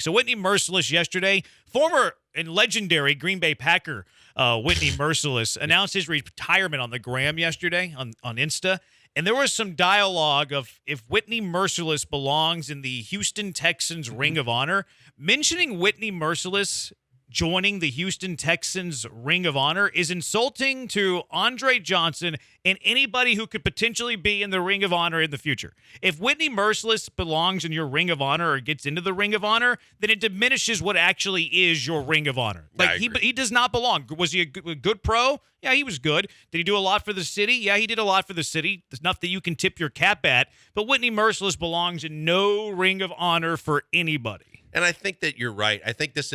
So Whitney Merciless yesterday, former and legendary Green Bay Packer Whitney Merciless announced his retirement on the gram yesterday on Insta. And there was some dialogue of if Whitney Merciless belongs in the Houston Texans Ring of Honor. Mentioning Whitney Merciless joining the Houston Texans Ring of Honor is insulting to Andre Johnson and anybody who could potentially be in the Ring of Honor in the future. If Whitney Merciless belongs in your Ring of Honor or gets into the Ring of Honor, then it diminishes what actually is your Ring of Honor. Like he does not belong. Was he a good pro? Yeah, he was good. Did he do a lot for the city? Yeah, he did a lot for the city. There's enough that you can tip your cap at. But Whitney Merciless belongs in no Ring of Honor for anybody. And I think that you're right. I think this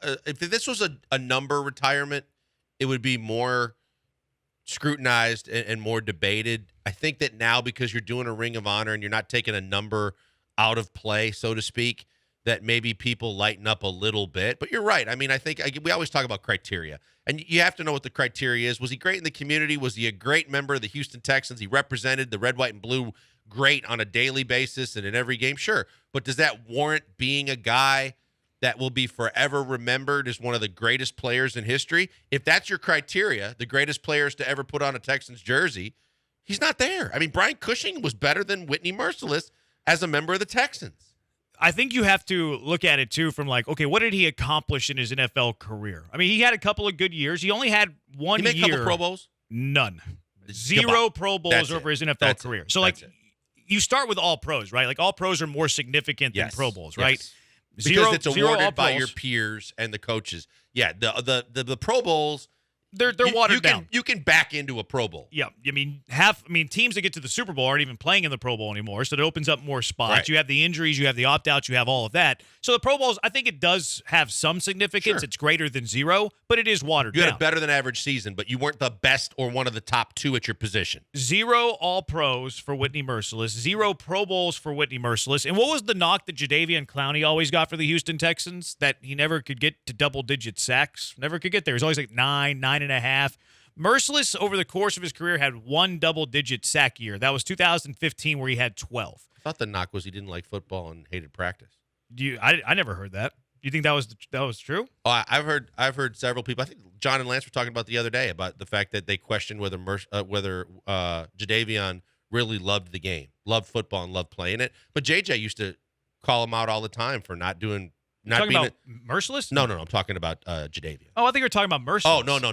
if this was a number retirement, it would be more scrutinized and more debated. I think that now, because you're doing a Ring of Honor and you're not taking a number out of play, so to speak, that maybe people lighten up a little bit. But you're right. I mean, I think we always talk about criteria, and you have to know what the criteria is. Was he great in the community? Was he a great member of the Houston Texans? He represented the red, white, and blue great on a daily basis and in every game? Sure. But does that warrant being a guy that will be forever remembered as one of the greatest players in history? If that's your criteria, the greatest players to ever put on a Texans jersey, he's not there. I mean, Brian Cushing was better than Whitney Merciless as a member of the Texans. I think you have to look at it, too, from like, okay, what did he accomplish in his NFL career? I mean, he had a couple of good years. He only had one year. He made a couple Pro Bowls? None. Zero Pro Bowls over his NFL career. So, like, you start with all pros, right? Like, all pros are more significant than Pro Bowls, right? Yes. Because it's awarded by your peers and the coaches. Yeah, the Pro Bowls, they're watered down. You can back into a Pro Bowl. Yeah, I mean, teams that get to the Super Bowl aren't even playing in the Pro Bowl anymore, so it opens up more spots. Right. You have the injuries, you have the opt-outs, you have all of that. So the Pro Bowls, I think it does have some significance. Sure. It's greater than zero, but it is watered down. You had a better than average season, but you weren't the best or one of the top two at your position. Zero All-Pros for Whitney Merciless, zero Pro Bowls for Whitney Merciless. And what was the knock that Jadeveon Clowney always got for the Houston Texans? That he never could get to double-digit sacks. Never could get there. He was always like 9.5. Merciless, over the course of his career, had one double-digit sack year. That was 2015, where he had 12. I thought the knock was he didn't like football and hated practice. I never heard that. Do you think that was true? Oh, I've heard several people. I think John and Lance were talking about the other day about the fact that they questioned whether Jadeveon really loved the game, loved football, and loved playing it. But JJ used to call him out all the time for not being Merciless? No. I'm talking about Jadeveon. Oh, I think you're talking about Merciless. Oh, no. No,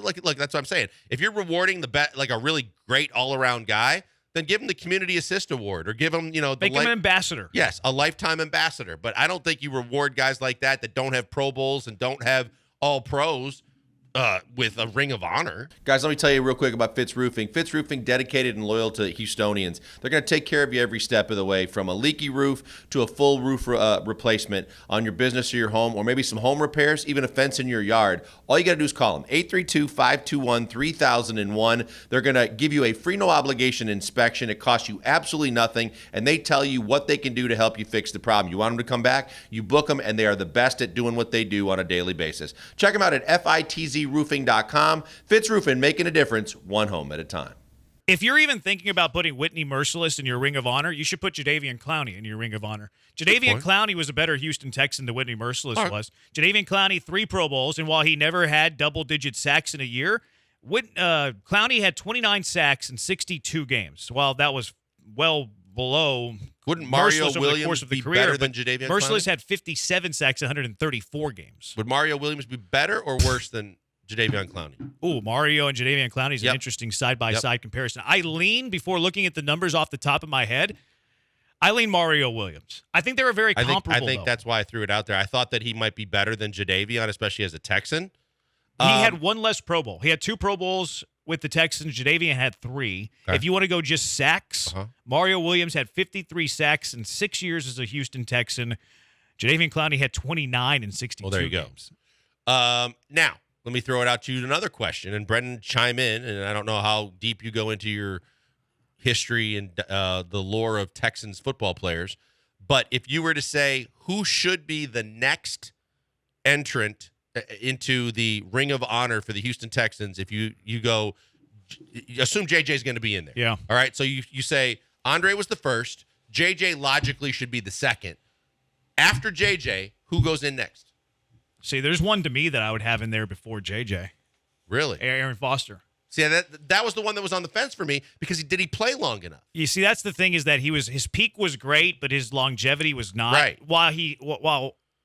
like that's what I'm saying. If you're rewarding like a really great all-around guy, then give him the Community Assist Award or give him, make him an ambassador. Yes, a lifetime ambassador. But I don't think you reward guys like that don't have Pro Bowls and don't have all pros with a Ring of Honor. Guys, let me tell you real quick about Fitz Roofing. Fitz Roofing, dedicated and loyal to Houstonians. They're going to take care of you every step of the way, from a leaky roof to a full roof replacement on your business or your home, or maybe some home repairs, even a fence in your yard. All you got to do is call them, 832-521-3001. They're going to give you a free, no-obligation inspection. It costs you absolutely nothing, and they tell you what they can do to help you fix the problem. You want them to come back, you book them, and they are the best at doing what they do on a daily basis. Check them out at FITZRoofing.com. Fitz Roofing, making a difference, one home at a time. If you're even thinking about putting Whitney Merciless in your Ring of Honor, you should put Jadeveon Clowney in your Ring of Honor. Jadeveon Clowney was a better Houston Texan than Whitney Merciless was. Jadeveon Clowney, 3 Pro Bowls, and while he never had double-digit sacks in a year, Clowney had 29 sacks in 62 games. While that was well below Wouldn't Mario Merciless over the course Williams of the be career, better than Jadeveon Merciless Clowney? had 57 sacks in 134 games. Would Mario Williams be better or worse than Jadeveon Clowney? Ooh, Mario and Jadeveon Clowney is an interesting side-by-side comparison. I lean, before looking at the numbers off the top of my head, I lean Mario Williams. I think they were very comparable. I think that's why I threw it out there. I thought that he might be better than Jadeveon, especially as a Texan. He had one less Pro Bowl. He had 2 Pro Bowls with the Texans. Jadeveon had 3. Okay. If you want to go just sacks, Mario Williams had 53 sacks in 6 years as a Houston Texan. Jadeveon Clowney had 29 in 62 there you games. Go. Now, let me throw it out to you another question, and Brendan, chime in, and I don't know how deep you go into your history and the lore of Texans football players, but if you were to say who should be the next entrant into the Ring of Honor for the Houston Texans, if you go, assume JJ's going to be in there. Yeah. All right, so you say Andre was the first, JJ logically should be the second. After JJ, who goes in next? See, there's one to me that I would have in there before JJ. Really? Aaron Foster. See, that was the one that was on the fence for me because did he play long enough? You see, that's the thing is that his peak was great, but his longevity was not. Right. While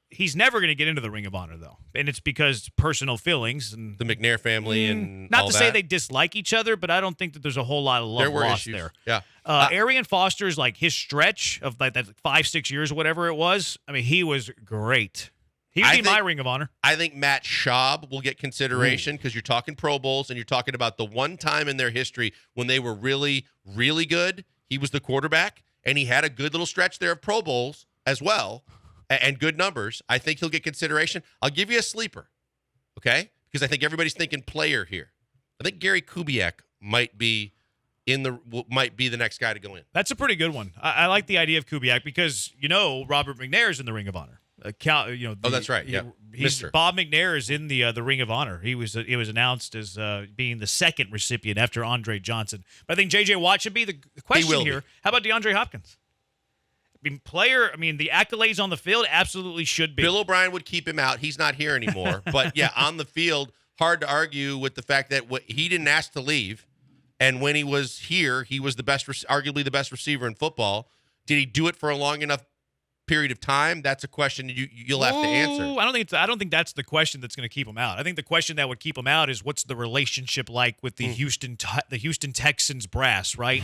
he's never going to get into the Ring of Honor, though. And it's because personal feelings. And the McNair family and not all to that. say they dislike each other, but I don't think that there's a whole lot of love There were lost issues. there. Yeah. Arian Foster's like his stretch of like that 5-6 years or whatever it was. I mean, he was great. He would be my Ring of Honor. I think Matt Schaub will get consideration because you're talking Pro Bowls and you're talking about the one time in their history when they were really, really good. He was the quarterback, and he had a good little stretch there of Pro Bowls as well and good numbers. I think he'll get consideration. I'll give you a sleeper, okay? Because I think everybody's thinking player here. I think Gary Kubiak might be the next guy to go in. That's a pretty good one. I like the idea of Kubiak because, Robert McNair is in the Ring of Honor. That's right. Yeah, Bob McNair is in the Ring of Honor. He was announced as being the second recipient after Andre Johnson. But I think J.J. Watt should be the question here. How about DeAndre Hopkins? The accolades on the field absolutely should be. Bill O'Brien would keep him out. He's not here anymore. But yeah, on the field, hard to argue with the fact that he didn't ask to leave, and when he was here, he was arguably the best receiver in football. Did he do it for a long enough period of time? That's a question you'll have to answer. I don't think that's the question that's going to keep him out. I think the question that would keep him out is what's the relationship like with the Houston Texans brass, right?